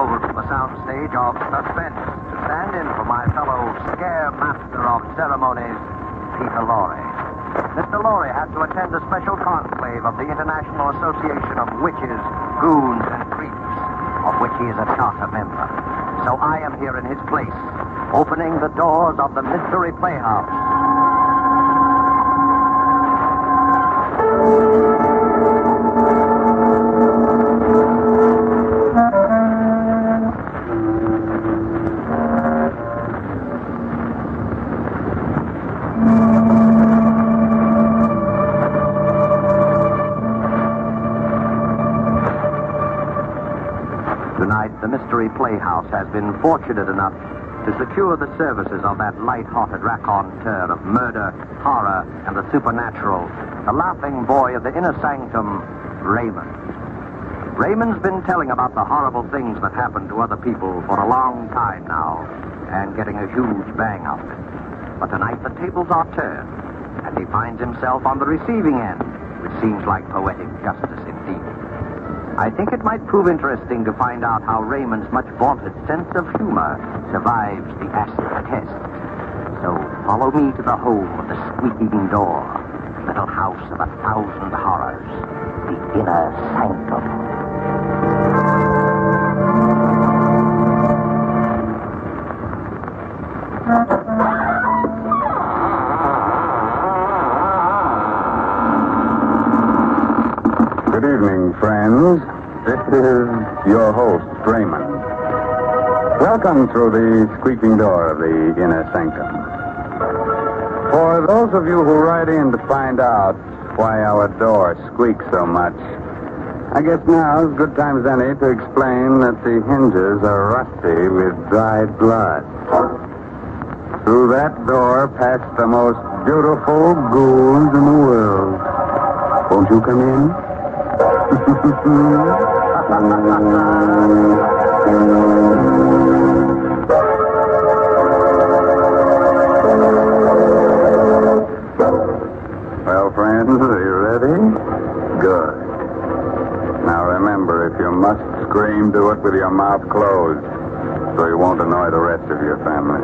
behold the soundstage of suspense to stand in for my fellow scare master of ceremonies, Peter Lorre. Mr. Lorre had to attend a special conclave of the International Association of Witches, Goons, and Creeps, of which he is a charter member. So I am here in his place, opening the doors of the Mystery Playhouse. Tonight, the Mystery Playhouse has been fortunate enough to secure the services of that light-hearted raconteur of murder, horror, and the supernatural, the laughing boy of the inner sanctum, Raymond. Raymond's been telling about the horrible things that happen to other people for a long time now, and getting a huge bang out of it. But tonight, the tables are turned, and he finds himself on the receiving end, which seems like poetic justice indeed. I think it might prove interesting to find out how Raymond's much vaunted sense of humor survives the acid test. So follow me to the home of the squeaking door, little house of 1,000 horrors, the inner sanctum. Good evening, friends. This is your host, Raymond. Welcome through the squeaking door of the inner sanctum. For those of you who write in to find out why our door squeaks so much, I guess now is as good time as any to explain that the hinges are rusty with dried blood. Through that door pass the most beautiful ghouls in the world. Won't you come in? Well, friends, are you ready? Good. Now remember, if you must scream, do it with your mouth closed, so you won't annoy the rest of your family.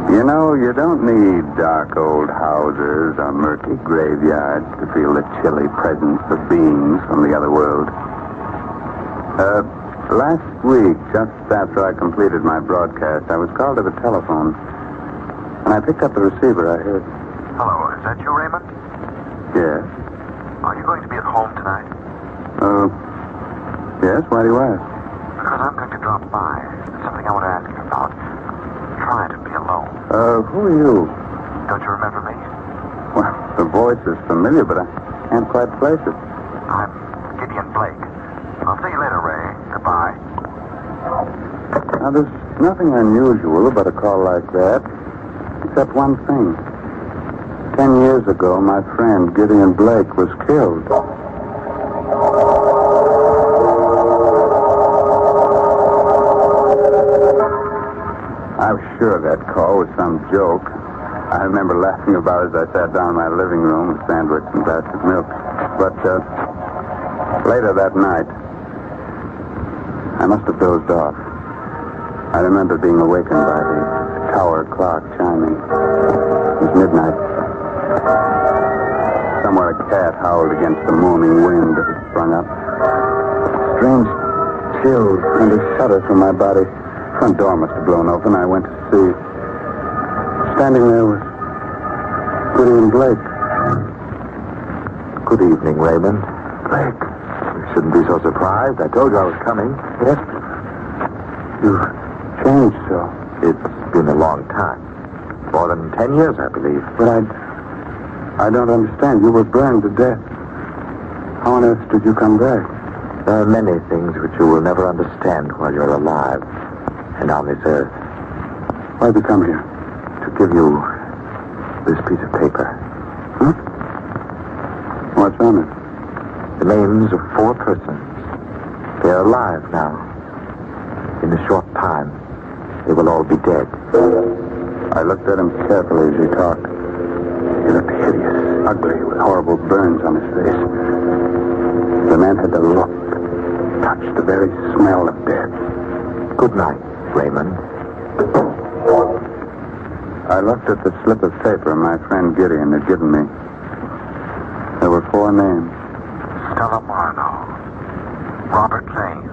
You know, you don't need dark old houses or murky graveyards to feel the chilly presence of beings from the other world. Last week, just after I completed my broadcast, I was called to the telephone. When I picked up the receiver, I heard... Hello, is that you, Raymond? Yes. Are you going to be at home tonight? Yes, why do you ask? Because I'm going to drop by. There's something I want to ask you about. Try to be alone. Who are you? Don't you remember me? Well, the voice is familiar, but I can't quite place it. I'm Gideon Blake. I'll see you later, Ray. Goodbye. Now, there's nothing unusual about a call like that, except one thing. 10 years ago, my friend Gideon Blake was killed. I was sure that call was some joke. I remember laughing about it as I sat down in my living room with a sandwich and a glass of milk. But later that night, I must have dozed off. I remember being awakened by the tower clock chiming. It was midnight. Somewhere a cat howled against the moaning wind that had sprung up. Strange chills and a shudder through my body. The front door must have blown open. I went to see. Standing there was Gideon Blake. Good evening, Raymond. Blake. You shouldn't be so surprised. I told you I was coming. Yes? You've changed so. It's been a long time. More than 10 years, I believe. But I don't understand. You were burned to death. How on earth did you come back? There are many things which you will never understand while you're alive and on this earth. Why'd you come here? To give you this piece of paper. Huh? What's on it? The names of 4 persons. They are alive now. In a short time, they will all be dead. I looked at him carefully as he talked. He looked hideous, ugly, with horrible burns on his face. The man had the look, touch, the very smell of death. Good night, Raymond. I looked at the slip of paper my friend Gideon had given me. There were 4 names. Stella Marlowe, Robert Lane,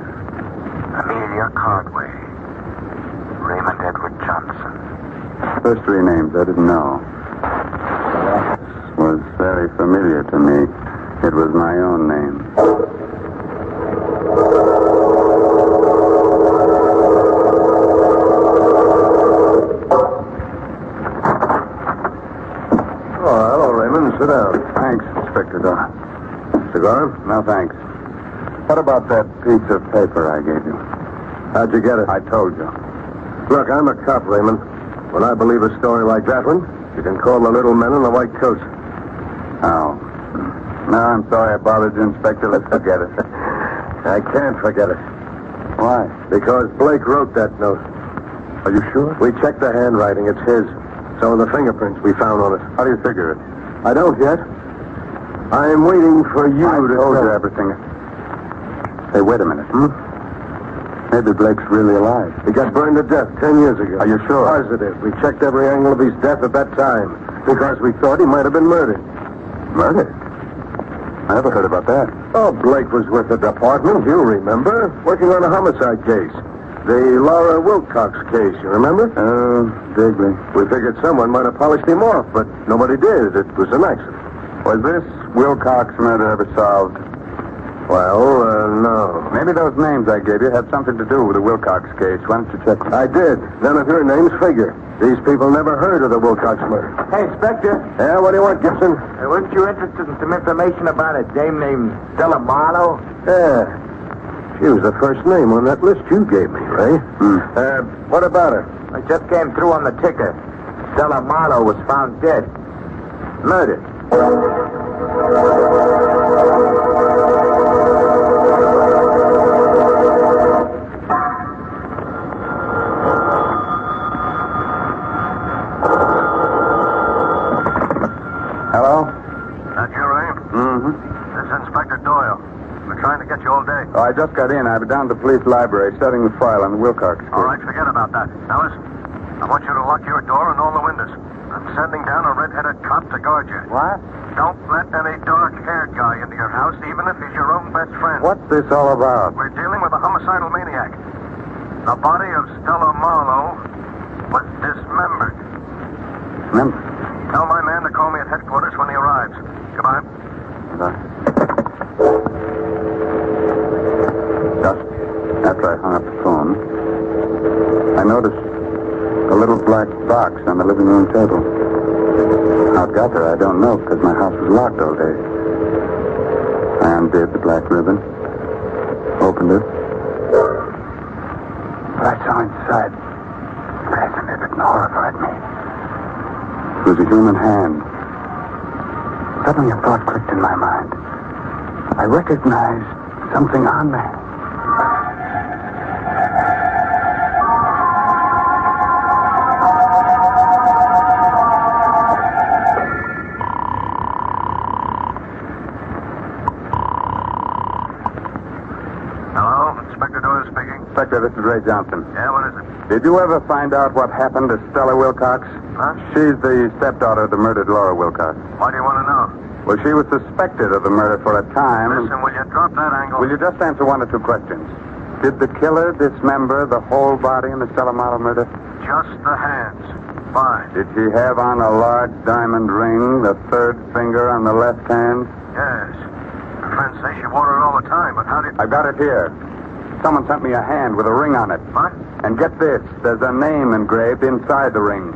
Amelia Cardway, Raymond Edward Johnson. First 3 names I didn't know. The last was very familiar to me. It was my own name. Oh, hello, Raymond. Sit down. Thanks, Inspector Dawes. Cigar? No, thanks. What about that piece of paper I gave you? How'd you get it? I told you. Look, I'm a cop, Raymond. When I believe a story like that one, you can call the little men in the white coats. Oh. No, I'm sorry I bothered you, Inspector. Let's forget it. I can't forget it. Why? Because Blake wrote that note. Are you sure? We checked the handwriting. It's his. So are the fingerprints we found on it. How do you figure it? I don't yet. I'm waiting for you I to told tell- you everything. Hey, wait a minute. Maybe Blake's really alive. He got burned to death 10 years ago. Are you sure? Positive. We checked every angle of his death at that time because we thought he might have been murdered. Murdered? I never heard about that. Oh, Blake was with the department, you remember, working on a homicide case. The Laura Wilcox case, you remember? Oh, vaguely. We figured someone might have polished him off, but nobody did. It was an accident. Was this Wilcox murder ever solved? Well, no. Maybe those names I gave you had something to do with the Wilcox case. Why don't you check them? I did. None of your names figure. These people never heard of the Wilcox murder. Hey, Inspector, Yeah, what do you want, Gibson? weren't you interested in some information about a dame named Stella Marlowe? Yeah. She was the first name on that list you gave me, Ray. What about her? I just came through on the ticker. Stella Marlowe was found dead. Murdered. Hello? That you, Ray? Mm-hmm. This is Inspector Doyle. We're trying to get you all day. Oh, I just got in. I was down at the police library studying the file on the Wilcox case. All right, forget about that. Alice, I want you to lock your door and all the windows. I'm sending down a red-headed cop to guard you. What? Don't let any dark-haired guy into your house, even if he's your own best friend. What's this all about? We're dealing with a homicidal maniac. The body of Stella Marlowe was dismembered. Remember? Tell my man to call me at headquarters when he arrives. Goodbye. Just after I hung up the phone, I noticed a little black box on the living room table. How it got there, I don't know, because my house was locked all day. I undid the black ribbon, opened it. What I saw inside fascinated and horrified me. It was a human hand. Suddenly a thought clicked in my mind. I recognized something on there. Hello, Inspector Doyle speaking. Inspector, this is Ray Johnson. Yeah, what is it? Did you ever find out what happened to Stella Wilcox? Huh? She's the stepdaughter of the murdered Laura Wilcox. Why do you want to know? Well, she was suspected of the murder for a time. Listen, will you drop that angle? Will you just answer 1 or 2 questions? Did the killer dismember the whole body in the Stella Marlowe murder? Just the hands. Fine. Did she have on a large diamond ring, the 3rd finger on the left hand? Yes. Her friends say she wore it all the time, but how did... I've got it here. Someone sent me a hand with a ring on it. What? And get this, there's a name engraved inside the ring.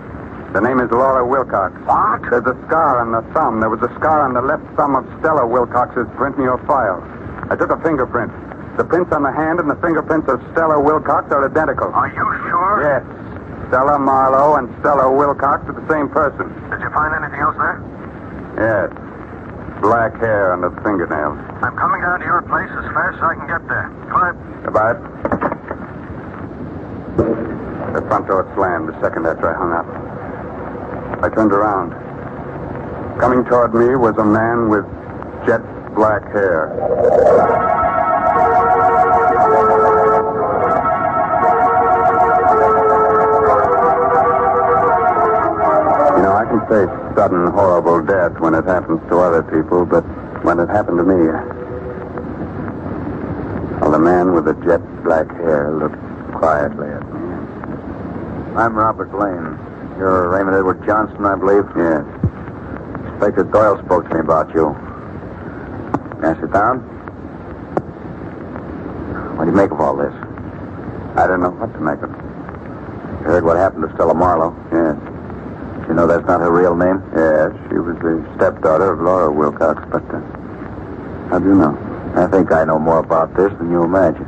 The name is Laura Wilcox. What? There's a scar on the thumb. There was a scar on the left thumb of Stella Wilcox's print in your file. I took a fingerprint. The prints on the hand and the fingerprints of Stella Wilcox are identical. Are you sure? Yes. Stella Marlowe and Stella Wilcox are the same person. Did you find anything else there? Yes. Black hair under the fingernails. I'm coming down to your place as fast as I can get there. Goodbye. Goodbye. The front door slammed a second after I hung up. I turned around. Coming toward me was a man with jet black hair. You know, I can face sudden, horrible death when it happens to other people, but when it happened to me, well, the man with the jet black hair looked quietly at me. I'm Robert Lane. You're Raymond Edward Johnson, I believe? Yes. Inspector Doyle spoke to me about you. Can I sit down? What do you make of all this? I don't know what to make of it. You heard what happened to Stella Marlowe? Yes. You know that's not her real name? Yes, she was the stepdaughter of Laura Wilcox, but how do you know? I think I know more about this than you imagine.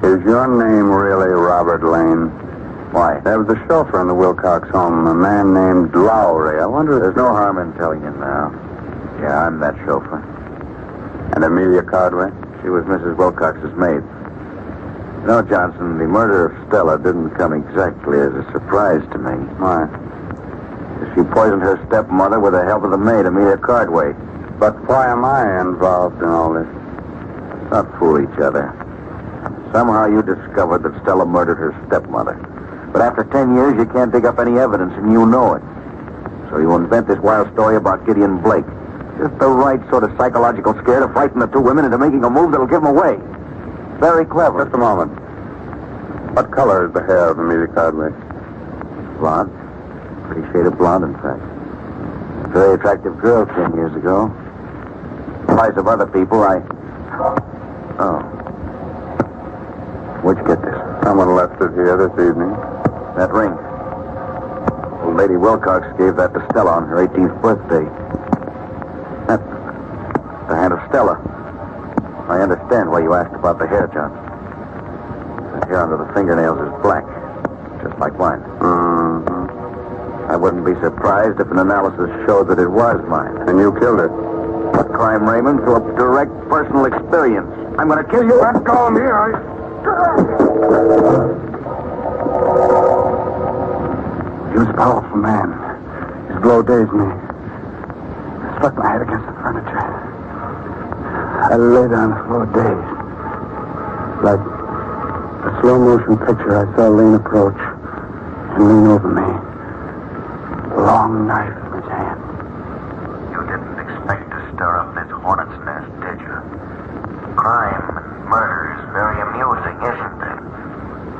Is your name really Robert Lane? Why? There was a chauffeur in the Wilcox home, a man named Lowry. I wonder if... There's no harm in telling you now. Yeah, I'm that chauffeur. And Amelia Cardway? She was Mrs. Wilcox's maid. You know, Johnson, the murder of Stella didn't come exactly as a surprise to me. Why? She poisoned her stepmother with the help of the maid, Amelia Cardway. But why am I involved in all this? Let's not fool each other. Somehow you discovered that Stella murdered her stepmother. But after 10 years, you can't dig up any evidence, and you know it. So you invent this wild story about Gideon Blake. Just the right sort of psychological scare to frighten the two women into making a move that'll give them away. Very clever. Just a moment. What color is the hair of Amelia Cardway? Blonde. Pretty shade of blonde, in fact. A very attractive girl 10 years ago. In the eyes of other people, Oh. Where'd you get this? Someone left it here this evening. That ring. Old Lady Wilcox gave that to Stella on her 18th birthday. That's the hand of Stella. I understand why you asked about the hair, John. The hair under the fingernails is black, just like mine. Mm-hmm. I wouldn't be surprised if an analysis showed that it was mine. And you killed it. What crime, Raymond? Through a direct personal experience. I'm going to kill you. Let go of me, He was a powerful man. His blow dazed me. I struck my head against the furniture. I lay down on the floor dazed. Like a slow-motion picture, I saw Lane approach and lean over me. A long knife in his hand. You didn't expect to stir up this hornet's nest, did you? Crime and murder is very amusing, isn't it?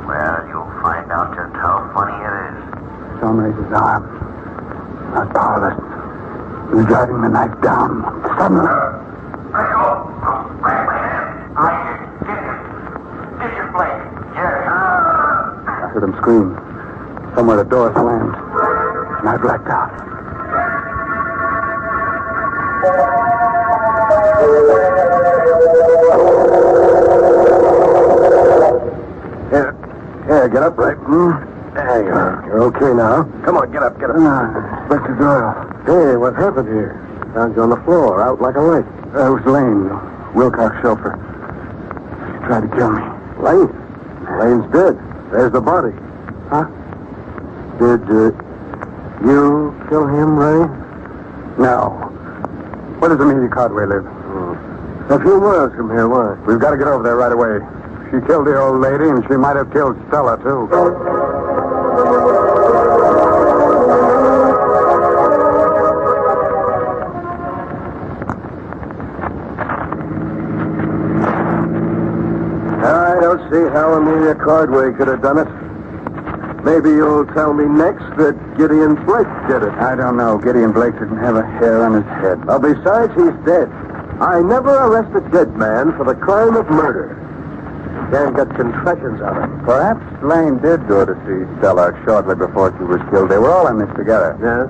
Well, you'll find out just how funny it is. John raised his arm. I was powerless. He was driving the knife down. Suddenly... Let go! Grab my hand. Gideon Blake. Yes. I heard him scream. Somewhere the door slammed. And I blacked out. Here, get up, right? There you are. You're okay now. Come on, get up, get up. Inspector Doyle. Hey, what happened here? Found you on the floor, out like a light. It was Lane, Wilcox chauffeur. He tried to kill me. Lane? Lane's dead. There's the body. Huh? Did you kill him, Ray? No. Where does Amelia Cardway live? A few miles from here. Why? We've got to get over there right away. She killed the old lady, and she might have killed Stella, too. I don't see how Amelia Cardway could have done it. Maybe you'll tell me next that Gideon Blake did it. I don't know. Gideon Blake didn't have a hair on his head. Well, besides, he's dead. I never arrest a dead man for the crime of murder. Can't get confessions out of him. Perhaps Lane did go to see Stella shortly before she was killed. They were all in this together. Yes?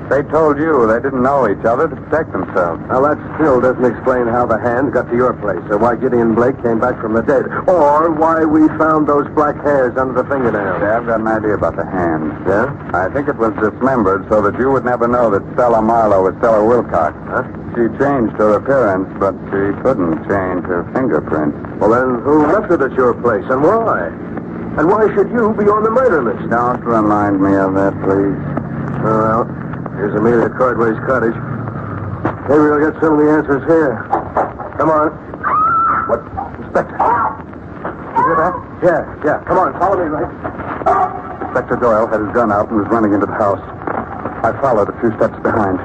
They told you they didn't know each other to protect themselves. Now, that still doesn't explain how the hand got to your place, or why Gideon Blake came back from the dead, or why we found those black hairs under the fingernails. Yeah, I've got an idea about the hand. Yeah? I think it was dismembered so that you would never know that Stella Marlowe was Stella Wilcox. Huh? She changed her appearance, but she couldn't change her fingerprints. Well, then, who left it at your place, and why? And why should you be on the murder list? Don't remind me of that, please. Well, here's Amelia Cardway's cottage. Maybe we'll get some of the answers here. Come on. What? Inspector. You hear that? Yeah. Come on, follow me, Ray. Inspector Doyle had his gun out and was running into the house. I followed a few steps behind.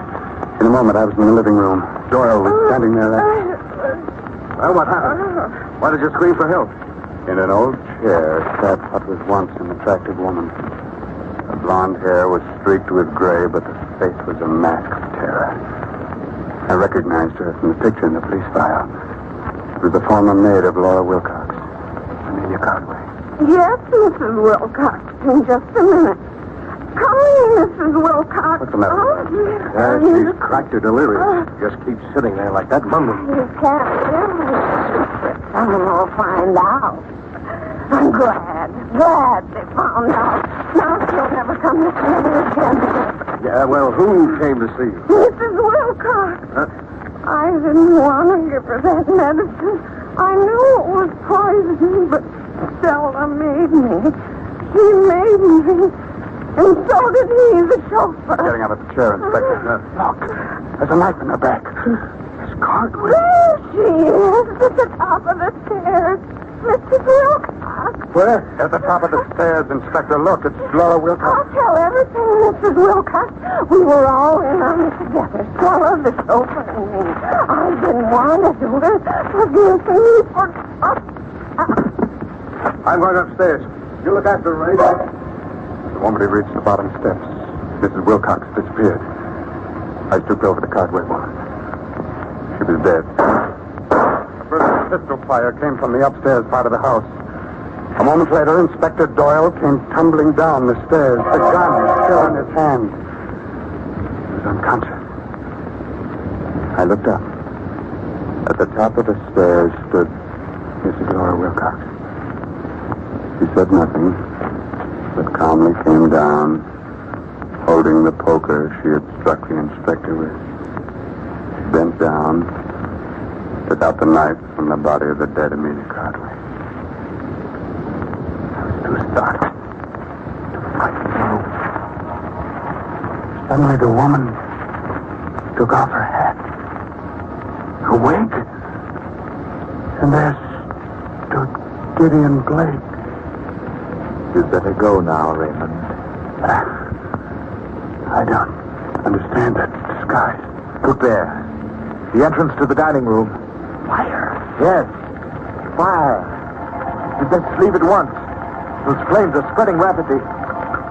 In a moment, I was in the living room. Doyle was standing there. Well, what happened? Why did you scream for help? In an old chair sat what was once an attractive woman. Her blonde hair was streaked with gray, but the face was a mask of terror. I recognized her from the picture in the police file. It was the former maid of Laura Wilcox, Amelia Cardway. Yes, Mrs. Wilcox. In just a minute. Come in, Mrs. Wilcox. What's the matter with her? She's cracked or delirious. Just keeps sitting there like that, mumbling. You can't hear me. Someone will find out. I'm glad they found out. Now she'll never come to see me again. Yeah, well, who came to see you? Mrs. Wilcox. Huh? I didn't want to give her that medicine. I knew it was poison, but Stella made me. She made me. And so did he, the chauffeur. Getting out of the chair, Inspector. Look, there's a knife in her back. It's Cardway. There she is, at the top of the stairs. Mrs. Wilcox. Where? At the top of the stairs, Inspector. Look, it's Laura Wilcox. I'll tell everything, Mrs. Wilcox. We were all in on it together. Stella, the chauffeur, and me. I didn't want to do it. Forgive me for... I'm going upstairs. You look after Ray. The moment he reached the bottom steps, Mrs. Wilcox disappeared. I stooped over the Cardway woman. She was dead. A burst of pistol fire came from the upstairs part of the house. A moment later, Inspector Doyle came tumbling down the stairs, the gun still in his hand. He was unconscious. I looked up. At the top of the stairs stood Mrs. Laura Wilcox. She said nothing, but calmly came down, holding the poker she had struck the inspector with. She bent down, took out the knife from the body of the dead Amelia Cardway. I was too startled to fight through. Suddenly the woman took off her hat, her wig, and there stood Gideon Blake. You'd better go now, Raymond. I don't understand that disguise. Look there. The entrance to the dining room. Fire. Yes. Fire. You'd best leave at once. Those flames are spreading rapidly.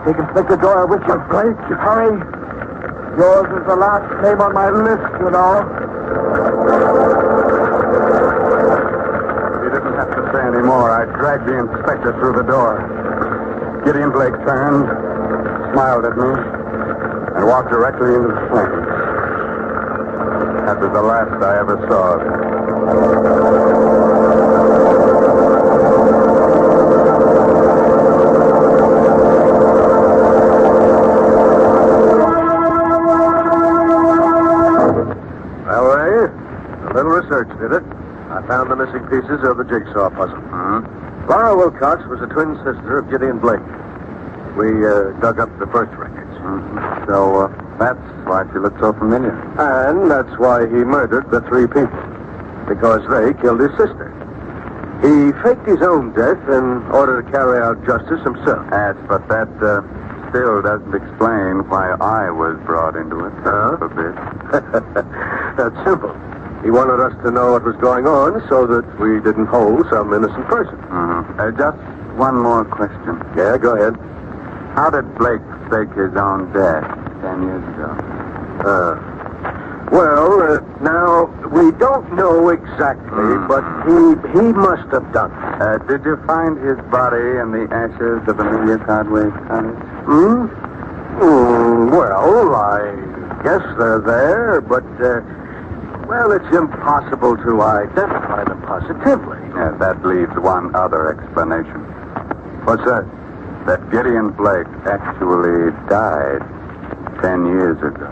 Take Inspector Doyle with you. Blake, Hurry. Yours is the last name on my list, you know. He didn't have to say any more. I dragged the inspector through the door. Gideon Blake turned, smiled at me, and walked directly into the flames. That was the last I ever saw of him. Well, Ray, a little research did it. I found the missing pieces of the jigsaw puzzle. Laura Wilcox was a twin sister of Gideon Blake. We dug up the birth records. So, that's why she looked so familiar. And that's why he murdered the three people. Because they killed his sister. He faked his own death in order to carry out justice himself. Yes, but that still doesn't explain why I was brought into it. Huh? A bit. That's simple. He wanted us to know what was going on so that we didn't hold some innocent person. Just one more question. Yeah, go ahead. How did Blake fake his own death 10 years ago? Now, we don't know exactly, but he must have done it. Did you find his body in the ashes of Amelia Cardway's cottage? Well, I guess they're there, but, it's impossible to identify them positively. Yeah, that leaves one other explanation. What's that? That Gideon Blake actually died 10 years ago.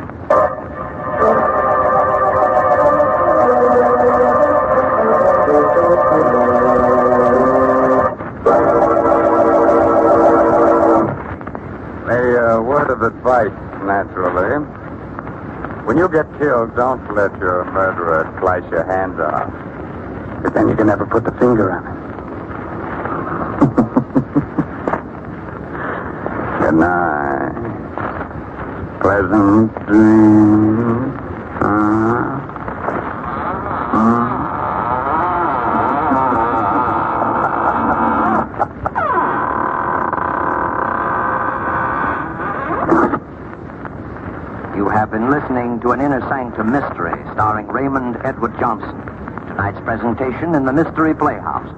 A word of advice, naturally. When you get killed, don't let your murderer slice your hands off. But then you can never put the finger on it. Good night. Pleasant dreams. You have been listening to an Inner Sanctum mystery starring Raymond Edward Johnson. Tonight's presentation in the Mystery Playhouse.